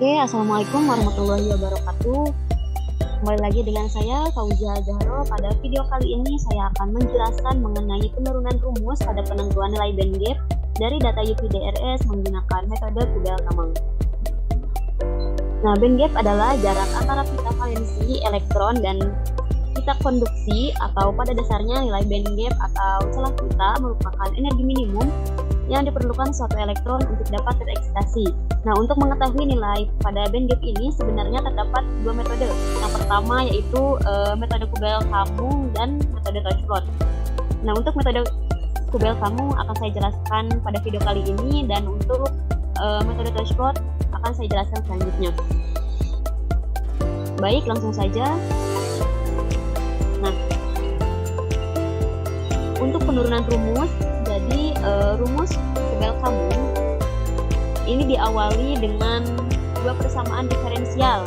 Oke, Assalamualaikum warahmatullahi wabarakatuh. Kembali lagi dengan saya, Fauzia Zahro. Pada video kali ini, saya akan menjelaskan mengenai penurunan rumus pada penentuan nilai band gap dari data UPDRS menggunakan metode Kubel-Kamang. Nah, band gap adalah jarak antara pita valensi elektron dan pita konduksi, atau pada dasarnya nilai band gap atau celah pita merupakan energi minimum yang diperlukan suatu elektron untuk dapat tereksitasi. Nah, untuk mengetahui nilai pada band gap ini sebenarnya terdapat dua metode. Yang pertama yaitu metode Kubel-Kamang dan metode Touch-Plot. Nah, untuk metode Kubel-Kamang akan saya jelaskan pada video kali ini, dan untuk metode Touch-Plot akan saya jelaskan selanjutnya. Baik, langsung saja. Nah, untuk penurunan rumus, jadi rumus Kubel-Kamang ini diawali dengan dua persamaan diferensial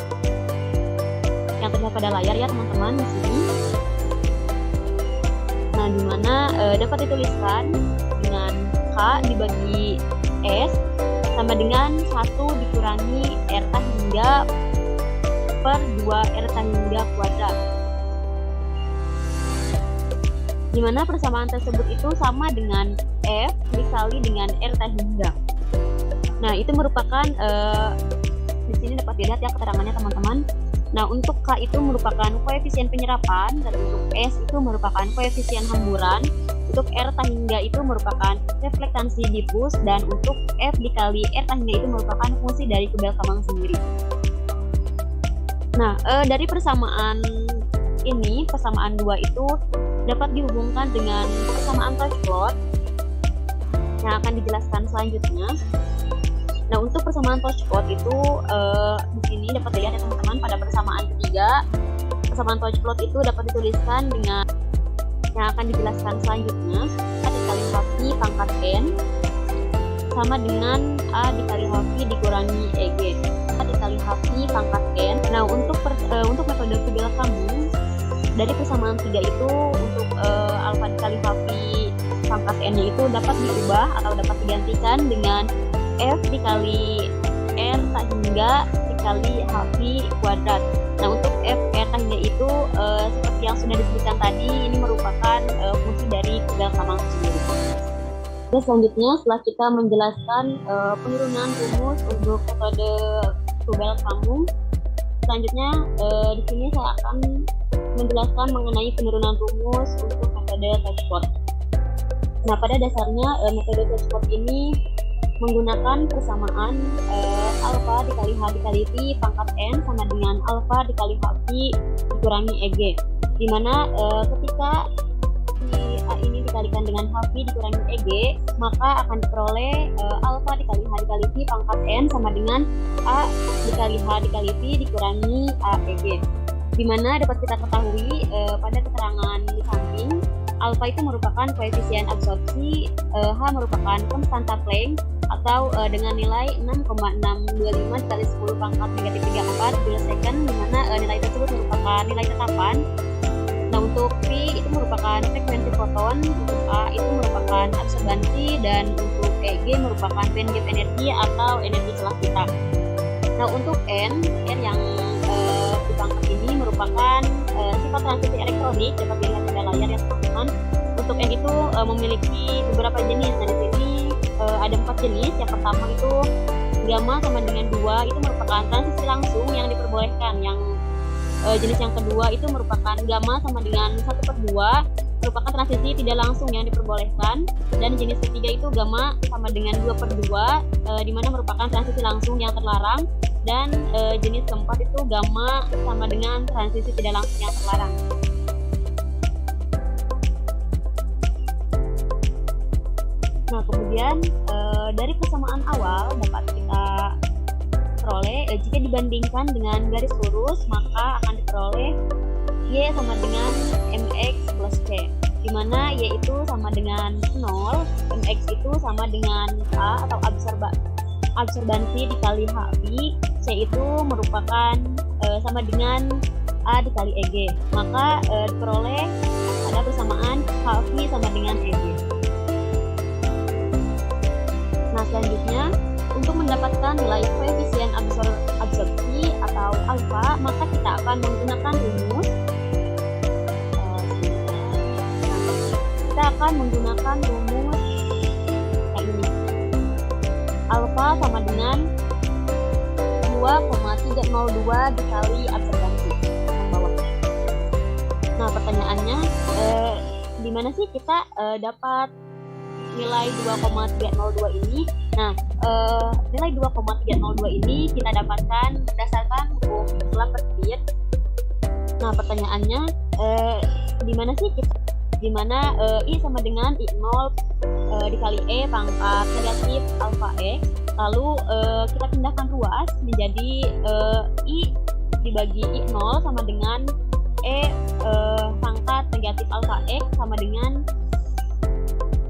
yang terlihat pada layar ya teman-teman di sini. Nah, di mana dapat dituliskan dengan K dibagi S sama dengan 1 dikurangi R hingga per 2 R hingga kuadrat. Di mana persamaan tersebut itu sama dengan F dikali dengan R hingga. Nah, itu merupakan di sini dapat dilihat ya keterangannya teman-teman. Nah, untuk K itu merupakan koefisien penyerapan, dan untuk S itu merupakan koefisien hamburan, untuk R hingga itu merupakan reflektansi difus, dan untuk F dikali R hingga itu merupakan fungsi dari Kubel-Kamang sendiri. Nah, dari persamaan ini, persamaan dua itu dapat dihubungkan dengan persamaan Touch-Plot yang akan dijelaskan selanjutnya. Nah, untuk persamaan Touch-Plot itu di sini dapat dilihat ya teman-teman pada persamaan ketiga. Persamaan Touch-Plot itu dapat dituliskan dengan yang akan dijelaskan selanjutnya. A dikali Hv pangkat N sama dengan A dikali Hv dikurangi EG. A dikali Hv pangkat N. Nah, untuk metode Kubel-Kamang dari persamaan 3 itu, untuk alfa dikali Hv pangkat N-nya itu dapat diubah atau dapat digantikan dengan F dikali R hingga dikali Hv kuadrat. Nah, untuk F R hingga itu seperti yang sudah disebutkan tadi, ini merupakan fungsi dari Kubel-Kamang sendiri. Oke, selanjutnya setelah kita menjelaskan penurunan rumus untuk metode Kubel-Kamang, selanjutnya di sini saya akan menjelaskan mengenai penurunan rumus untuk metode Touch-Plot. Nah, pada dasarnya metode Touch-Plot ini menggunakan persamaan alfa dikali H dikali T pangkat N sama dengan alfa dikali Hv dikurangi EG, dimana ketika si A ini dikalikan dengan Hv dikurangi EG, maka akan diperoleh alfa dikali H dikali T pangkat N sama dengan A dikali H dikali T dikurangi AEG, dimana dapat kita ketahui pada keterangan di samping, alfa itu merupakan koefisien absorpsi, H merupakan konstanta Planck atau dengan nilai 6,625 dikali 10 pangkat negatif 34 Joule second, di mana nilai tersebut merupakan nilai tetapan. Nah, untuk P itu merupakan frekuensi foton, untuk A itu merupakan absorbansi, dan untuk EG merupakan band gap energi atau energi celah pita. Nah, untuk N yang di pangkat ini merupakan sifat transisi elektronik, dapat dilihat pada layar ya teman-teman. Untuk N itu memiliki beberapa jenis. Nah, di sini ada 4 jenis. Yang pertama itu gamma sama dengan 2, itu merupakan transisi langsung yang diperbolehkan. Yang jenis yang kedua itu merupakan gamma sama dengan 1/2, merupakan transisi tidak langsung yang diperbolehkan. Dan jenis ketiga itu gamma sama dengan 2/2, di mana merupakan transisi langsung yang terlarang. Dan jenis keempat itu gamma sama dengan transisi tidak langsung yang terlarang. Nah, kemudian dari persamaan awal dapat kita peroleh jika dibandingkan dengan garis lurus, maka akan diperoleh Y sama dengan Mx plus C, di mana Y itu sama dengan 0, Mx itu sama dengan A atau absorbansi dikali Hv, C itu merupakan sama dengan A dikali EG, maka diperoleh pada persamaan Hv sama dengan EG. Nah, selanjutnya untuk mendapatkan nilai koefisien menggunakan rumus kayak ini. Alfa sama dengan 2,302 dikali absorbansi yang bawah. Nah, pertanyaannya di mana sih kita dapat nilai 2,302 ini? Nah, nilai 2,302 ini kita dapatkan berdasarkan hukum Lambert-Beer. Nah, pertanyaannya di mana sih kita? Di mana I sama dengan I0 dikali E pangkat negatif alfa X. Lalu kita pindahkan ruas menjadi I dibagi I0 sama dengan E pangkat negatif alfa X sama dengan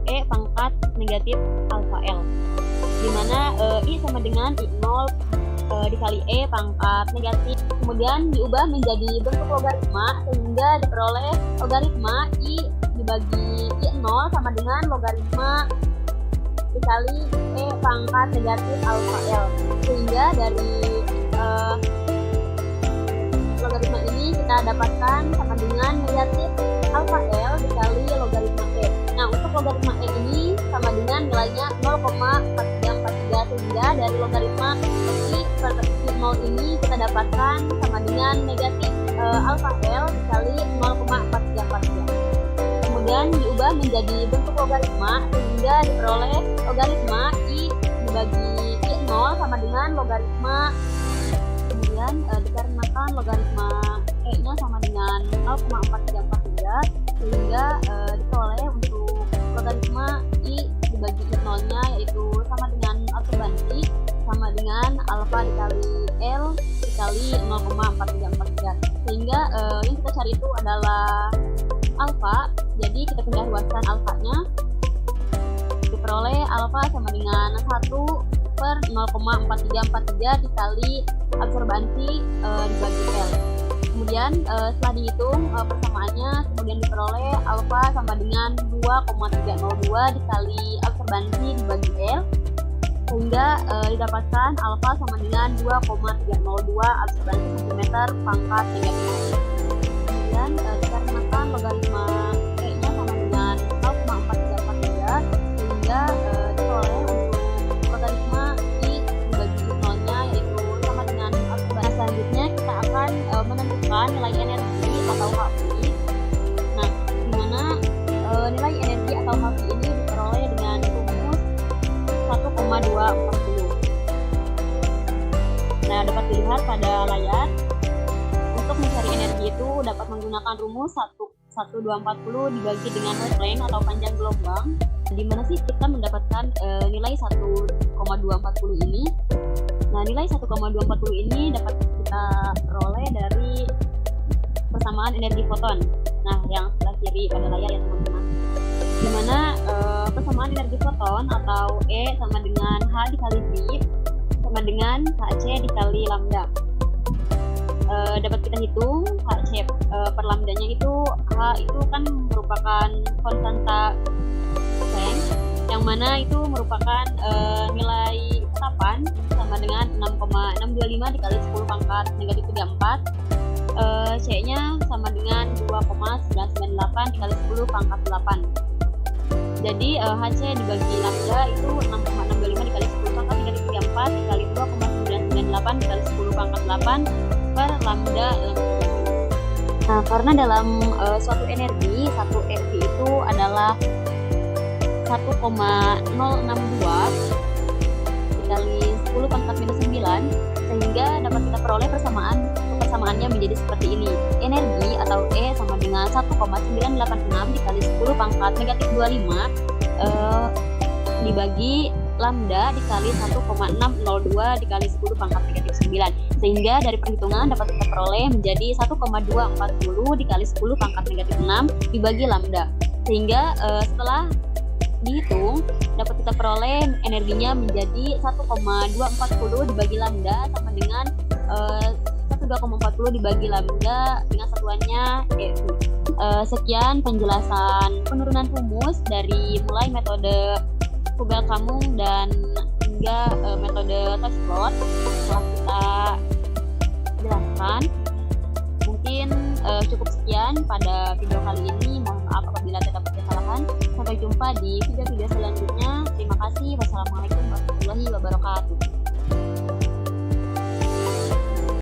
E pangkat negatif alfa L, dimana I sama dengan I0 dikali E pangkat negatif, kemudian diubah menjadi bentuk logaritma sehingga diperoleh logaritma I dibagi I0 sama dengan logaritma dikali E pangkat negatif alfa L, sehingga dari logaritma ini kita dapatkan sama dengan negatif alfa L dikali logaritma E. Nah, untuk logaritma E ini sama dengan nilainya 0,4343, sehingga dari logaritma I per 0 ini kita dapatkan sama dengan negatif alfa L dikali 0,4343. Kemudian diubah menjadi bentuk logaritma sehingga diperoleh logaritma I dibagi I0 sama dengan logaritma, kemudian dikarenakan logaritma E-nya sama dengan 0,4343 sehingga diperoleh untuk logaritma I dibagi I0-nya yaitu sama dengan absorbansi sama dengan alfa dikali L dikali 0,4343, sehingga yang kita cari itu adalah alfa. Jadi kita pindah ruaskan alfanya, diperoleh alfa sama dengan 1 per 0,4343 dikali absorbansi dibagi L. Kemudian setelah dihitung persamaannya, kemudian diperoleh alfa sama dengan 2,302 dikali absorbansi dibagi L, sehingga didapatkan alfa sama dengan 2,302 absorbansi cm pangkat negatif. Kemudian dikarenakan logaritma E-nya sama dengan 0,4343 sehingga diperoleh untuk logaritma I dibagi I0-nya yaitu sama dengan absorbansi. Selanjutnya kita akan menentukan nilai energi atau HPI. Nah, di mana nilai energi atau HPI ini diperoleh dengan rumus 1,240. Nah, dapat dilihat pada layar. Untuk mencari energi itu dapat menggunakan rumus 1,240 dibagi dengan Wave length atau panjang gelombang. Di mana sih kita mendapatkan nilai 1,240 ini? Nah, nilai 1,240 ini dapat kita peroleh dari persamaan energi foton. Nah, yang sebelah kiri pada layar ya teman-teman. Di mana persamaan energi foton atau E sama dengan H dikali V sama dengan HC dikali lambda. Dapat kita hitung HC per lambdanya itu, H itu kan merupakan konstanta Planck, yang mana itu merupakan nilai tetapan sama dengan 6,625 dikali 10 pangkat negatif 34. C-nya sama dengan 2,998 dikali 10 pangkat 8. Jadi HC dibagi lambda itu 6,625 dikali 10 pangkat negatif 34 dikali 2,998 dikali 10 pangkat 8 per lambda. Nah, karena dalam suatu energi, satu energi itu adalah 1,062 dikali 10 pangkat minus 9, sehingga dapat kita peroleh persamaannya menjadi seperti ini. Energi atau E sama dengan 1,986 dikali 10 pangkat negatif 25 dibagi lambda dikali 1,602 dikali 10 pangkat negatif 9, sehingga dari perhitungan dapat kita peroleh menjadi 1,240 dikali 10 pangkat negatif 6 dibagi lambda, sehingga setelah dihitung dapat kita peroleh energinya menjadi 1,240 dibagi lambda sama dengan 1,240 dibagi lambda dengan satuannya EU. Sekian penjelasan penurunan rumus dari mulai metode Fugel-Kamung dan hingga metode test plot telah kita jelaskan. Mungkin cukup sekian pada video kali ini. Mohon maaf apabila terdapat kesalahan. Sampai Sampai jumpa di video-video selanjutnya. Terima kasih. Wassalamualaikum warahmatullahi wabarakatuh.